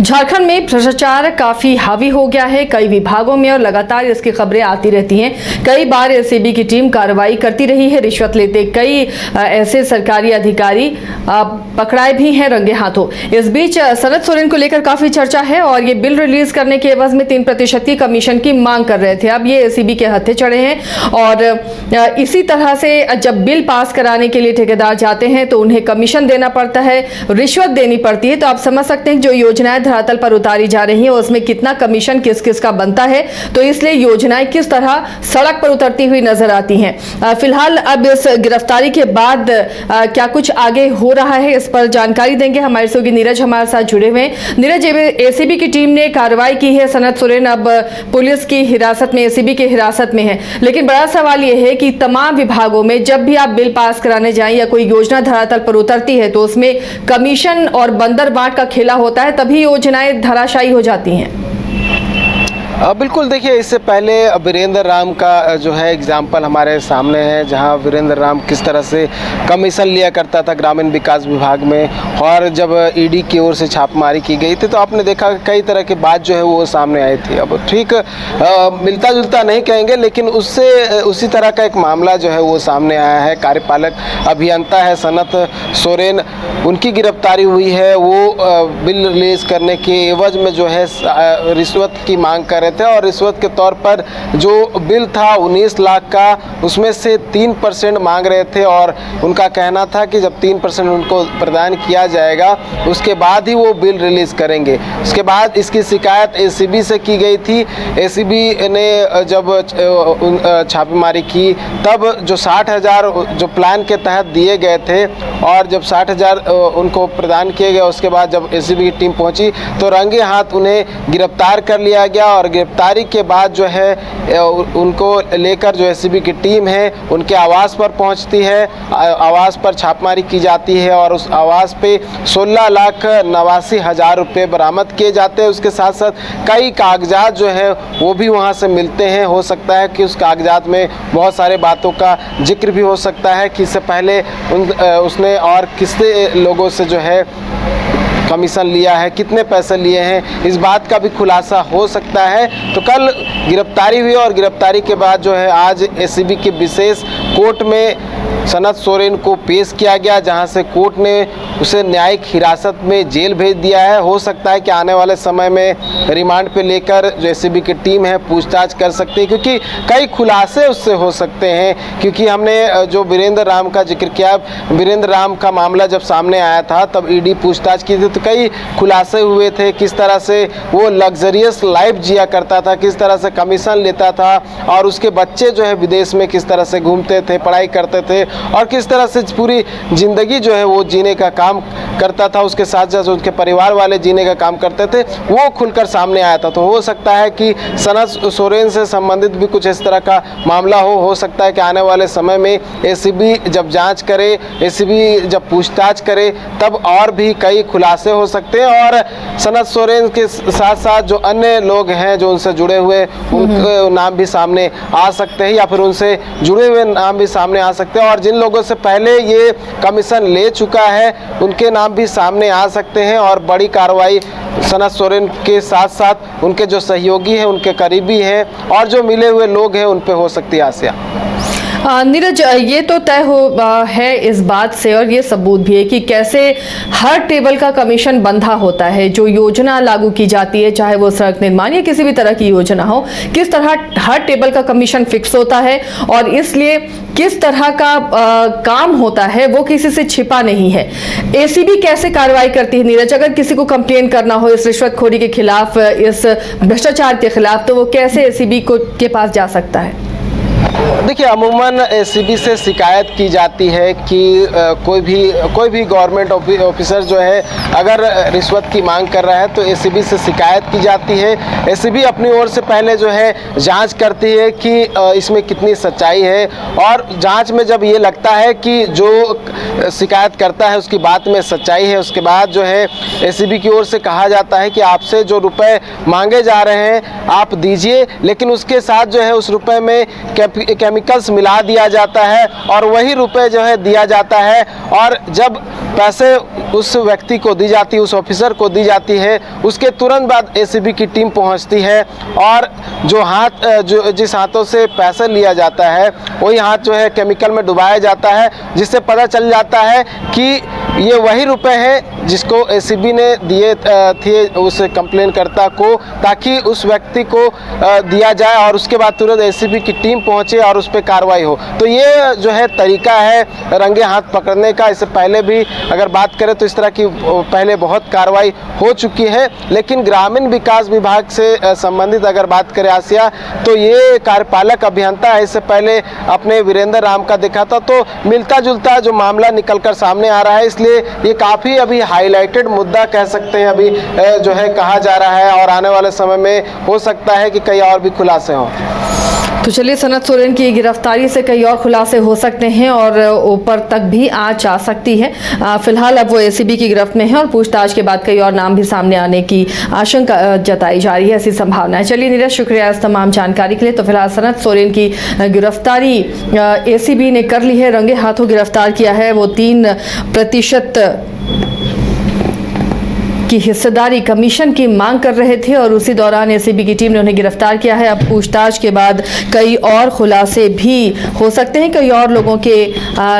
झारखंड में भ्रष्टाचार काफी हावी हो गया है कई विभागों में और लगातार इसकी खबरें आती रहती हैं। कई बार एसीबी की टीम कार्रवाई करती रही है। रिश्वत लेते कई ऐसे सरकारी अधिकारी पकड़ाए भी हैं रंगे हाथों। इस बीच सनत सोरेन को लेकर काफी चर्चा है और ये बिल रिलीज करने के एवज में 3% की कमीशन की मांग कर रहे थे। अब ये एसीबी के हत्थे चढ़े हैं और इसी तरह से जब बिल पास कराने के लिए ठेकेदार जाते हैं तो उन्हें कमीशन देना पड़ता है, रिश्वत देनी पड़ती है। तो आप समझ सकते हैं जो योजनाएं धरातल पर उतारी जा रही हैं उसमें कितना कमीशन किस किस का बनता है। तो इसलिए योजनाएं किस तरह सड़क पर उतरती हुई नजर आती हैं। फिलहाल अब इस गिरफ्तारी के बाद क्या कुछ आगे हो रहा है, इस पर जानकारी देंगे हमारे सहयोगी नीरज हमारे साथ जुड़े हुए हैं। नीरज, एसीबी की टीम ने कार्रवाई की है, सनत सोरेन अब पुलिस की हिरासत में, एसीबी की हिरासत में है। लेकिन बड़ा सवाल यह है कि तमाम विभागों में जब भी आप बिल पास कराने जाएं या कोई योजना धरातल पर उतरती है तो उसमें कमीशन और बंदर बांट का खेला होता है, तभी योजनाएं धराशायी हो जाती हैं। बिल्कुल, देखिए इससे पहले वीरेंद्र राम का जो है एग्जाम्पल हमारे सामने है, जहां वीरेंद्र राम किस तरह से कमीशन लिया करता था ग्रामीण विकास विभाग में, और जब ईडी की ओर से छापेमारी की गई थी तो आपने देखा कई तरह की बात जो है वो सामने आई थी। अब ठीक मिलता जुलता नहीं कहेंगे, लेकिन उससे उसी तरह का एक मामला जो है वो सामने आया है। कार्यपालक अभियंता है सनत सोरेन, उनकी गिरफ्तारी हुई है। वो बिल रिलीज करने के एवज में जो है रिश्वत की मांग कर थे और रिश्वत के तौर पर जो बिल था 19 लाख का, उसमें से 3% मांग रहे थे और उनका कहना था कि जब 3% उनको प्रदान किया जाएगा उसके बाद ही वो बिल रिलीज करेंगे। उसके बाद इसकी शिकायत एसीबी से की गई थी। एसीबी ने जब छापेमारी की तब जो 60,000 जो प्लान के तहत दिए गए थे और जब 60,000 उनको प्रदान किए गए, उसके बाद जब एसीबी की टीम पहुंची तो रंगे हाथ उन्हें गिरफ्तार कर लिया गया। और गिरफ्तारी के बाद जो है उनको लेकर जो एसीबी की टीम है उनके आवास पर पहुंचती है। आवास पर छापेमारी की जाती है और उस आवास पे 16,89,000 रुपये बरामद किए जाते हैं। उसके साथ साथ कई कागजात जो है वो भी वहां से मिलते हैं। हो सकता है कि उस कागजात में बहुत सारे बातों का जिक्र भी हो सकता है कि इससे पहले उसने और किससे लोगों से जो है कमीशन लिया है, कितने पैसे लिए हैं, इस बात का भी खुलासा हो सकता है। तो कल गिरफ्तारी हुई और गिरफ्तारी के बाद जो है आज एसीबी की विशेष कोर्ट में सनत सोरेन को पेश किया गया, जहां से कोर्ट ने उसे न्यायिक हिरासत में जेल भेज दिया है। हो सकता है कि आने वाले समय में रिमांड पे लेकर जो एसीबी की टीम है पूछताछ कर सकती है, क्योंकि कई खुलासे उससे हो सकते हैं। क्योंकि हमने जो वीरेंद्र राम का जिक्र किया, वीरेंद्र राम का मामला जब सामने आया था तब ईडी पूछताछ की थी तो कई खुलासे हुए थे। किस तरह से वो लग्जरियस लाइफ जिया करता था, किस तरह से कमीशन लेता था और उसके बच्चे जो है विदेश में किस तरह से घूमते थे, पढ़ाई करते थे और किस तरह से पूरी ज़िंदगी जो है वो जीने का काम करता था। उसके साथ साथ उनके परिवार वाले जीने का काम करते थे, वो खुलकर सामने आया था। तो हो सकता है कि सनत सोरेन से संबंधित भी कुछ इस तरह का मामला हो सकता है कि आने वाले समय में एसीबी जब जांच करे, एसीबी जब पूछताछ करे तब और भी कई खुलासे हो सकते हैं और सनत सोरेन के साथ साथ जो अन्य लोग हैं जो उनसे जुड़े हुए उनके नाम भी सामने आ सकते हैं या फिर उनसे जुड़े हुए नाम भी सामने आ सकते हैं। और जिन लोगों से पहले ये कमीशन ले चुका है उनके नाम भी सामने आ सकते हैं और बड़ी कार्रवाई सनत सोरेन के साथ साथ उनके जो सहयोगी हैं, उनके करीबी हैं और जो मिले हुए लोग हैं उन पे हो सकती है आसिया। नीरज, ये तो तय है इस बात से और ये सबूत भी है कि कैसे हर टेबल का कमीशन बंधा होता है। जो योजना लागू की जाती है, चाहे वो सड़क निर्माण या किसी भी तरह की योजना हो, किस तरह हर टेबल का कमीशन फिक्स होता है और इसलिए किस तरह का काम होता है वो किसी से छिपा नहीं है। एसीबी कैसे कार्रवाई करती है नीरज? अगर किसी को कंप्लेन करना हो इस रिश्वतखोरी के खिलाफ, इस भ्रष्टाचार के खिलाफ, तो वो कैसे एसीबी के पास जा सकता है? देखिए, अमूमन एसीबी से शिकायत की जाती है कि कोई भी गवर्नमेंट ऑफिसर जो है अगर रिश्वत की मांग कर रहा है तो एसीबी से शिकायत की जाती है। एसीबी अपनी ओर से पहले जो है जांच करती है कि इसमें कितनी सच्चाई है और जांच में जब ये लगता है कि जो शिकायत करता है उसकी बात में सच्चाई है, उसके बाद जो है एसीबी की ओर से कहा जाता है कि आपसे जो रुपए मांगे जा रहे हैं आप दीजिए, लेकिन उसके साथ जो है उस रुपए में केमिकल्स मिला दिया जाता है और वही रुपए जो है दिया जाता है। और जब पैसे उस व्यक्ति को दी जाती है, उस ऑफिसर को दी जाती है, उसके तुरंत बाद एसीबी की टीम पहुंचती है और जो हाथ जिस हाथों से पैसा लिया जाता है वही हाथ जो है केमिकल में डुबाया जाता है, जिससे पता चल जाता है कि ये वही रुपए हैं जिसको एसीबी ने दिए थे उस कंप्लेनकर्ता को, ताकि उस व्यक्ति को दिया जाए और उसके बाद तुरंत एसीबी की टीम पहुंचे और उस पर कार्रवाई हो। तो ये जो है तरीका है रंगे हाथ पकड़ने का। इससे पहले भी अगर बात करें तो इस तरह की पहले बहुत कार्रवाई हो चुकी है, लेकिन ग्रामीण विकास विभाग से संबंधित अगर बात करें आसिया, तो ये कार्यपालक अभियंता है, इससे पहले अपने वीरेंद्र राम का देखा था, तो मिलता जुलता जो मामला निकलकर सामने आ रहा है, इसलिए ये काफ़ी अभी हाईलाइटेड मुद्दा कह सकते हैं अभी जो है कहा जा रहा है और आने वाले समय में हो सकता है कि कई और भी खुलासे हों। तो चलिए, सनत सोरेन की गिरफ्तारी से कई और खुलासे हो सकते हैं और ऊपर तक भी आंच आ सकती है। फिलहाल अब वो एसीबी की गिरफ्त में है और पूछताछ के बाद कई और नाम भी सामने आने की आशंका जताई जा रही है, ऐसी संभावना है। चलिए नीरज, शुक्रिया इस तमाम जानकारी के लिए। तो फिलहाल सनत सोरेन की गिरफ्तारी एसीबी ने कर ली है, रंगे हाथों गिरफ्तार किया है। वो 3% की हिस्सेदारी कमीशन की मांग कर रहे थे और उसी दौरान एसीबी की टीम ने उन्हें गिरफ्तार किया है। अब पूछताछ के बाद कई और खुलासे भी हो सकते हैं, कई और लोगों के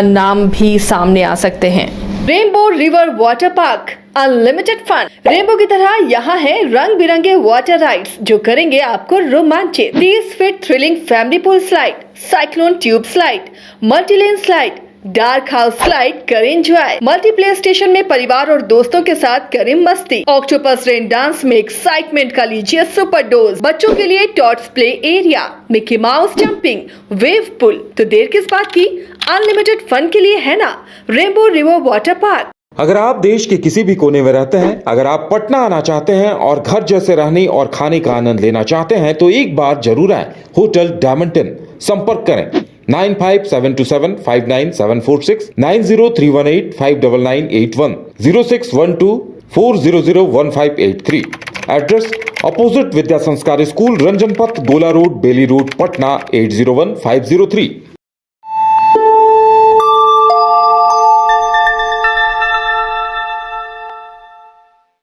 नाम भी सामने आ सकते हैं। Rainbow River Water Park unlimited fun. Rainbow की तरह यहाँ है रंग बिरंगे वाटर राइड्स जो करेंगे आपको रोमांचित। 30 feet thrilling family pool slide, cyclone tube slide, multilane slide, dark house slide करें एंजॉय। मल्टी प्ले स्टेशन में परिवार और दोस्तों के साथ करें मस्ती। ऑक्टोपस रेन डांस में एक्साइटमेंट का लीजिए सुपर डोज। बच्चों के लिए tots play area, Mickey Mouse jumping, wave pool. तो देर किस बात की, अनलिमिटेड फन के लिए है ना रेनबो रिवर वाटर पार्क। अगर आप देश के किसी भी कोने में रहते हैं, अगर आप पटना आना चाहते हैं और घर जैसे रहने और खाने का आनंद लेना चाहते हैं, तो एक बार जरूर आए होटल डायमंटन। संपर्क करें 9572759746, 9031859981, 0612400158 एड्रेस अपोजिट विद्या संस्कार स्कूल, रंजन पथ, गोला रोड, बेली रोड, पटना 801503।